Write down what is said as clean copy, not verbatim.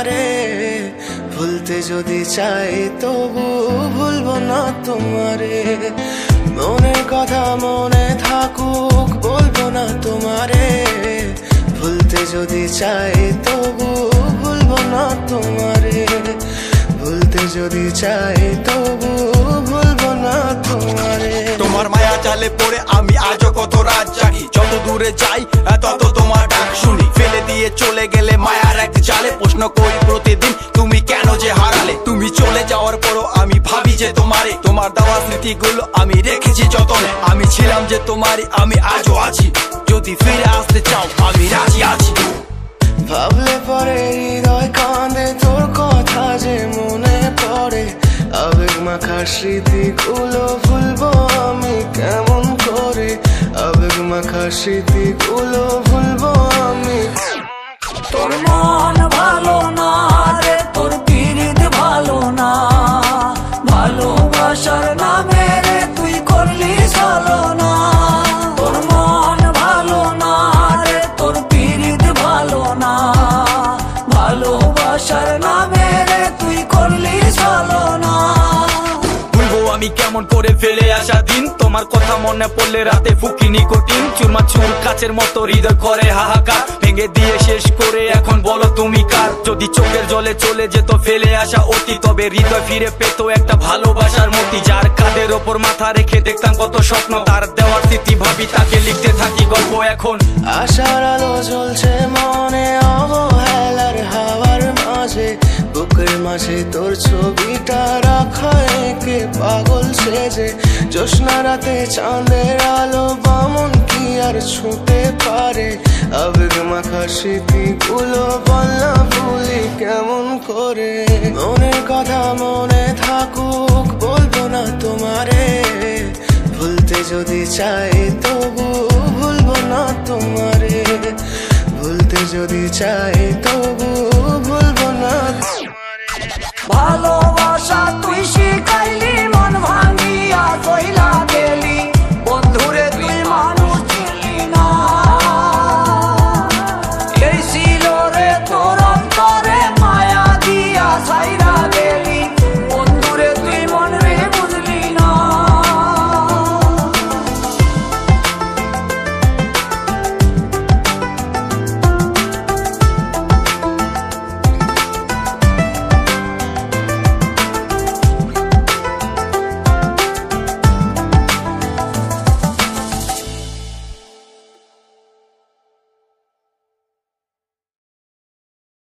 তোমারে, ভুলতে যদি চাই তবু ভুলবো না তোমারে। মনের কথা মনে থাকুক বলবো না তোমারে, ভুলতে যদি চাই তবু ভুলবো না তোমারে, ভুলতে যদি চাই তবু ভুলবো না তোমারে। তোমার মায়া জালে পড়ে আমি আজও কত রাত জাগি, যত দূরে যাই তত তোমার ডাক শুনি। ফেলে দিয়ে চলে গেলে মায়ার এক জালে, প্রশ্ন করি প্রতিদিন তুমি কেন যে হারালে। তুমি চলে যাওয়ার পরও আমি ভাবি যে তোমারে, তোমার দেওয়া স্মৃতিগুলো আমি রেখেছি যতনে। আমি ছিলাম যে তোমারই, আমি আজও আছি, যদি ফিরে আসতে চাও আমি রাজি আছি। ভাবলে পরে হৃদয় কাঁদে, তোর কথা যে মনে পড়ে, আবেগ মাখা স্মৃতিগুলো ভুলবো আমি কেমন করে, আবেগ মাখা স্মৃতিগুলো ভুলবো আমি। তোর মন ভালো না রে, তোর পিরিত ভালো না, ভালোবাসার নামে রে তুই করলি ছলনা। তোর মন ভালো না রে, তোর পিরিত ভালো না, ভালোবাসার নামে রে তুই করলি ছলনা। আমি কেমন করে ফেলে আসা দিন, তোমার কথা মনে পড়লে রাতে ফুকি নিকোটিন, চুরমা চুর কাচের মতো হৃদয় করে হাহাকার, ভেঙে দিয়ে শেষ করে এখন বলো তুমি কার। যদি চোখের জলে চলে যেত ফেলে আসা অতি, তবে হৃদয় ফিরে পেত একটা ভালোবাসার মতি। যার কাঁধের ওপর মাথা রেখে দেখতাম কত স্বপ্ন, তার দেওয়ার স্মৃতি ভাবি তাকে লিখতে থাকি গল্প এখন। আশার আলো জ্বলছে মনে অবহেলার হাওয়ার মাঝে, বুকের মাঝে তোর ছবিটা রাখা একে পাগল সেজে। জ্যোৎস্না রাতে চাঁদের আলো বামন কি আর ছুঁতে পারে, আবেগ মাখা স্মৃতিগুলো বল না ভুলি কেমন করে। মনের কথা মনে থাকুক বলবো না তোমারে, ভুলতে যদি চাই তবু ভুলবো না তোমারে, ভুলতে যদি চাই তবু ভুলবো না তোমারে। ভালোবাসা তুই শিখাইলি, মন ভাঙিয়া কইলা গেলি, বন্ধুরে তুই মানুষ ছিলি না। এই ছিল রে তোর অন্তরে মায়া দিয়া ছাইরা